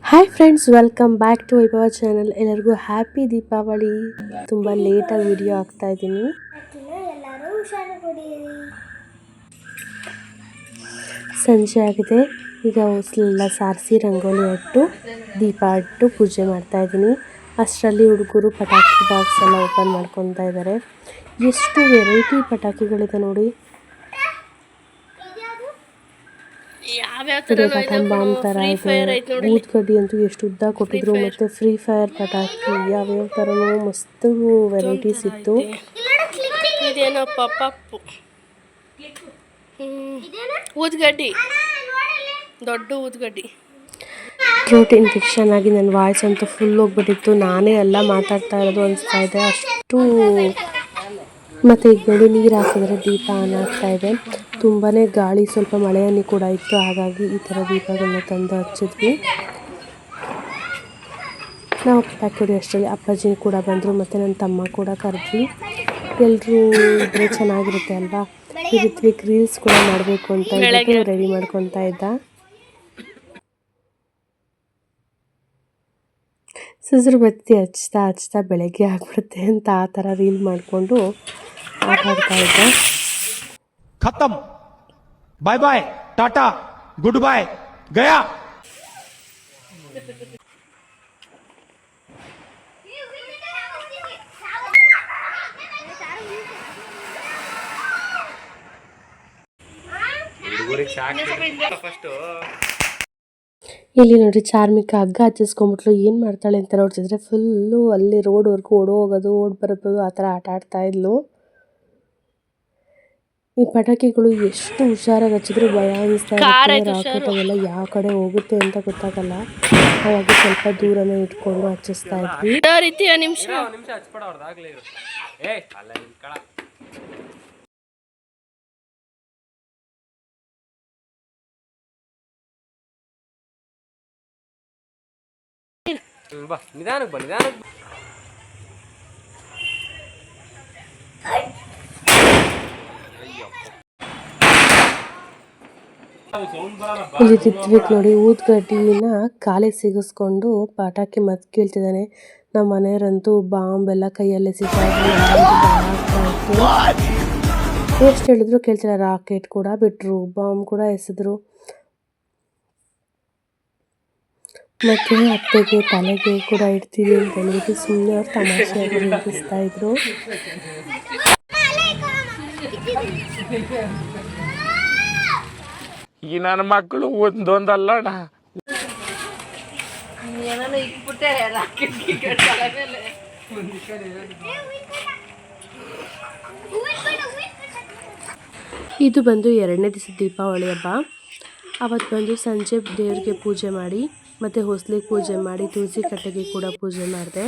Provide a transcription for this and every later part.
Hi friends, welcome back to Vaibhava channel. ಎಲ್ಲರಿಗೂ happy Deepavali. ತುಂಬ ಲೇಟಾಗಿ ವಿಡಿಯೋ ಹಾಕ್ತಾ ಇದ್ದೀನಿ. ಸಂಜೆ ಆಗಿದೆ. ಈಗ ಹೊಸಲೆಲ್ಲ ಸಾರಿಸಿ ರಂಗೋಲಿ ಇಟ್ಟು ದೀಪ ಇಟ್ಟು ಪೂಜೆ ಮಾಡ್ತಾ ಇದ್ದೀನಿ. ಅಷ್ಟರಲ್ಲಿ ಹುಡುಗರು ಪಟಾಕಿ ಬಾಕ್ಸ್ ಎಲ್ಲ ಓಪನ್ ಮಾಡ್ಕೊತಾ ಇದ್ದಾರೆ. ಎಷ್ಟು ವೆರೈಟಿ ಪಟಾಕಿಗಳಿದೆ ನೋಡಿ. ಇದು ಬಟನ್ ಬಾಂಬ್ ಥರ ಇದೆ. ಊದ್ಕಡ್ಡಿ ಅಂತೂ ಎಷ್ಟು ಉದ್ದ ಕೊಟ್ಟಿದ್ರು. ಮತ್ತು ಫ್ರೀ ಫೈರ್ ಪಟಾಕಿ ಯಾವ್ಯಾವ ಥರನೂ ಮಸ್ತ್ ವೆರೈಟೀಸ್ ಇತ್ತು. ಊದ್ಗಡ್ಡಿ, ದೊಡ್ಡ ಊದ್ಗಡ್ಡಿ. ಥ್ರೋಟ್ ಇನ್ಫೆಕ್ಷನ್ ಆಗಿ ನನ್ನ ವಾಯ್ಸ್ ಅಂತೂ ಫುಲ್ ಹೋಗ್ಬಿಟ್ಟಿತ್ತು. ನಾನೇ ಎಲ್ಲ ಮಾತಾಡ್ತಾ ಇರೋದು ಅನಿಸ್ತಾ ಇದೆ ಅಷ್ಟು. ಮತ್ತು ಈಗ ನೋಡಿ ನೀರು ಹಾಕಿದ್ರೆ ದೀಪ ಆನ್ ಆಗ್ತಾ ಇದೆ. ತುಂಬಾ ಗಾಳಿ, ಸ್ವಲ್ಪ ಮಳೆ ಹನಿ ಕೂಡ ಇತ್ತು. ಹಾಗಾಗಿ ಈ ಥರ ದೀಪಗಳನ್ನ ತಂದು ಹಚ್ಚಿದ್ವಿ. ನಾವು ಪಟಾಕಿ ಹೊಡಿ ಅಷ್ಟರಲ್ಲಿ ಅಪ್ಪಾಜಿ ಕೂಡ ಬಂದರು. ಮತ್ತು ನನ್ನ ತಮ್ಮ ಕೂಡ ಕರೆದ್ವಿ. ಎಲ್ಲರೂ ಇದ್ರೆ ಚೆನ್ನಾಗಿರುತ್ತೆ ಅಲ್ವಾ. ಈ ರಿತ್ವಿಕ್ ರೀಲ್ಸ್ ಕೂಡ ಮಾಡಬೇಕು ಅಂತ ಹೇಳ್ಬಿಟ್ಟು ರೆಡಿ ಮಾಡ್ಕೊತಾ ಇದ್ದ. ಸುಸರು ಬತ್ತಿ ಹಚ್ತಾ ಬೆಳಗ್ಗೆ ಆಗ್ಬಿಡುತ್ತೆ ಅಂತ ಆ ಥರ ರೀಲ್ ಮಾಡಿಕೊಂಡು ಆಟ ಆಡ್ತಾ ಇದ್ದ. ಖತಮ್, ಬಾಯ್ ಬಾಯ್, ಟಾಟಾ, ಗುಡ್ ಬಾಯ್, ಗಯಾ. ಇಲ್ಲಿ ನೋಡಿ ಚಾರ್ಮಿಕ ಹಗ್ಗ ಹಚ್ಚಿಸ್ಕೊಂಡ್ಬಿಟ್ಲು. ಏನು ಮಾಡ್ತಾಳೆ ಅಂತ ನೋಡ್ತಿದ್ರೆ ಫುಲ್ಲು ಅಲ್ಲಿ ರೋಡ್ವರೆಗೂ ಓಡೋಗೋದು, ಬರೋದು ಆ ಥರ ಆಟ ಆಡ್ತಾ ಇದ್ಲು. ಈ ಪಟಾಕಿಗಳು ಎಷ್ಟು ಹುಷಾರಾಗಿ ಹಚ್ಚಿದ್ರು ಭಯ ಅನಿಸ್ತಾ ಇರುತ್ತೆ. ರಾಕೆಟ್ ಅವೆಲ್ಲ ಯಾವ ಕಡೆ ಹೋಗುತ್ತೆ ಅಂತ ಗೊತ್ತಾಗಲ್ಲ. ಹಾಗಾಗಿ ಸ್ವಲ್ಪ ದೂರನೇ ಇಟ್ಕೊಂಡು ಹಚ್ಚಿಸ್ತಾ ಇದ್ವಿ. ಇಲ್ಲಿ ರಿತ್ವಿಕ್ ನೋಡಿ ಊದ್ಗಡ್ಡಿನ ಕಾಲಿಗೆ ಸಿಗಿಸ್ಕೊಂಡು ಪಟಾಕಿ ಮತ್ ಕೇಳ್ತಿದ್ದಾನೆ. ನಮ್ಮ ಮನೆಯವರಂತೂ ಬಾಂಬ್ ಎಲ್ಲ ಕೈಯಲ್ಲೇ ಸಿಕ್ಕಾಗಿ ಎಷ್ಟು ಹೇಳಿದ್ರು ಕೇಳ್ತಿಲ್ಲ. ರಾಕೆಟ್ ಕೂಡ ಬಿಟ್ರು, ಬಾಂಬ್ ಕೂಡ ಎಸೆದ್ರು. ಮತ್ತೆ ಅತ್ತೆಗೆ ತಲೆಗೆ ಕೂಡ ಇಡ್ತೀವಿ ಅಂತ ಹೇಳ್ಬಿಟ್ಟು ಸುಮ್ಮನೆ ಅವ್ರು ತಮಾಷೆಯಾಗಿ ನಿಂತಿಸ್ತಾ ಇದ್ರು. ಈ ನನ್ನ ಮಕ್ಕಳು ಒಂದೊಂದಲ್ಲಣ್ಣ. ಇದು ಬಂದು 2ನೇ ದಿವಸ ದೀಪಾವಳಿ ಹಬ್ಬ. ಅವತ್ತು ಬಂದು ಸಂಜೆ ದೇವ್ರಿಗೆ ಪೂಜೆ ಮಾಡಿ, ಮತ್ತು ಹೊಸ್ಲಿಗೆ ಪೂಜೆ ಮಾಡಿ, ತುಳಸಿ ಕಟ್ಟೆಗೆ ಕೂಡ ಪೂಜೆ ಮಾಡಿದೆ.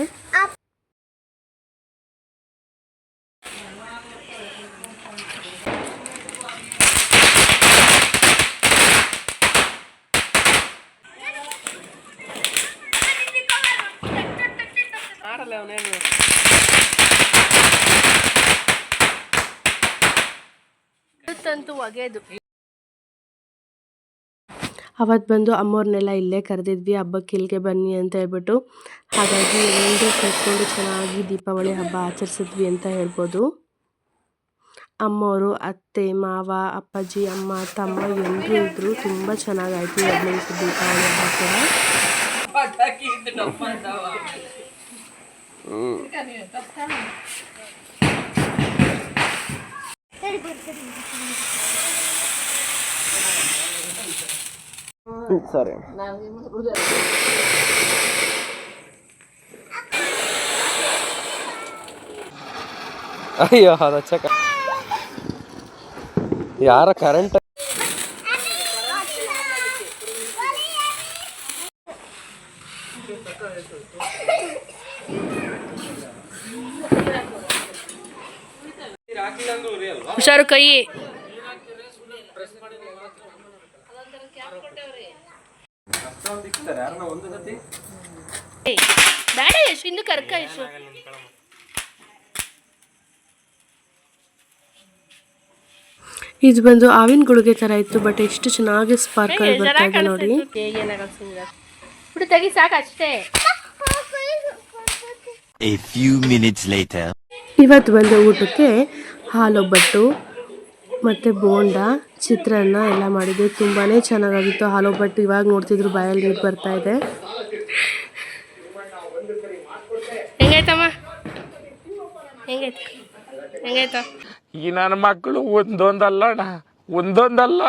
ಅವತ್ತು ಬಂದು ಅಮ್ಮವ್ರನ್ನೆಲ್ಲ ಇಲ್ಲೇ ಕರೆದಿದ್ವಿ, ಹಬ್ಬಕ್ಕೆ ಇಲ್ಲಿಗೆ ಬನ್ನಿ ಅಂತ ಹೇಳ್ಬಿಟ್ಟು. ಹಾಗಾಗಿ ಎಲ್ಲರೂ ಸೇರಿಕೊಂಡು ಚೆನ್ನಾಗಿ ದೀಪಾವಳಿ ಹಬ್ಬ ಆಚರಿಸಿದ್ವಿ ಅಂತ ಹೇಳ್ಬೋದು. ಅಮ್ಮವರು, ಅತ್ತೆ, ಮಾವ, ಅಪ್ಪಾಜಿ, ಅಮ್ಮ, ತಮ್ಮ ಎಲ್ಲರೂ ಇದ್ದರು. ತುಂಬ ಚೆನ್ನಾಗಾಯಿತು 2ನೇ ದಿವಸ ದೀಪಾವಳಿ ಹಬ್ಬ ಕೂಡ. ಸರಿ, ಅಯ್ಯೋ ಅದು ಹಚ್ಚಕ ಯಾರ ಕರೆಂಟ್. ಹುಷಾರು ಕೈ. ಬೇಡ ಯಶು, ಇನ್ನು ಕರ್ಕ ಯಶು. ಇದು ಬಂದು ಆವಿನ ಗುಳಿಗೆ ತರ ಇತ್ತು, ಬಟ್ ಎಷ್ಟು ಚೆನ್ನಾಗಿ ಸ್ಪಾರ್ಕಲ್ ಬರ್ತಾ ಇದೆ ನೋಡಿ. ಬಿಡು ತೆಗಿ ಸಾಕು ಅಷ್ಟೇ. A few minutes later. ಇವತ್ತು ಬಂದ ಊಟಕ್ಕೆ ಹಾಲೊಬ್ಬಟ್ಟು ಮತ್ತು ಬೋಂಡ ಚಿತ್ರಾನ್ನ ಎಲ್ಲ ಮಾಡಿದ್ದೆ. ತುಂಬಾ ಚೆನ್ನಾಗಾಗಿತ್ತು ಹಾಲೊಬ್ಬಟ್ಟು. ಇವಾಗ ನೋಡ್ತಿದ್ರು ಬಾಯಲ್ಲಿ ನೀರು ಬರ್ತಾ ಇದೆ. ಹೆಂಗಾಯ್ತಮ್ಮ? ಹೆಂಗಾಯ್ತಾ? ಈ ನನ್ನ ಮಕ್ಕಳು ಒಂದೊಂದಲ್ಲ ಅಣ್ಣ, ಒಂದೊಂದಲ್ಲ.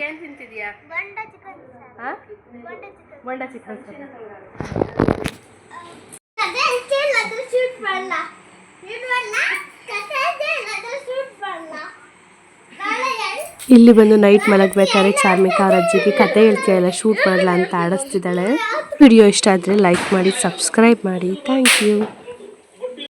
ಏನ್ ತಿಂತಿದ್ಯಾ? ಬೋಂಡ ಚಿಕನ್. ಇಲ್ಲಿ ಬಂದು ನೈಟ್ ಮಲಗಬೇಕಾದ್ರೆ ಚಾರ್ಮಿಕಾ ಅವ್ರ ಅಜ್ಜಿಗೆ ಕತೆ ಹೇಳ್ತೀಯಲ್ಲ ಶೂಟ್ ಮಾಡಲ್ಲ ಅಂತ ಆಡಿಸ್ತಿದ್ದಾಳೆ. ವಿಡಿಯೋ ಇಷ್ಟ ಆದರೆ ಲೈಕ್ ಮಾಡಿ, ಸಬ್ಸ್ಕ್ರೈಬ್ ಮಾಡಿ. Thank you.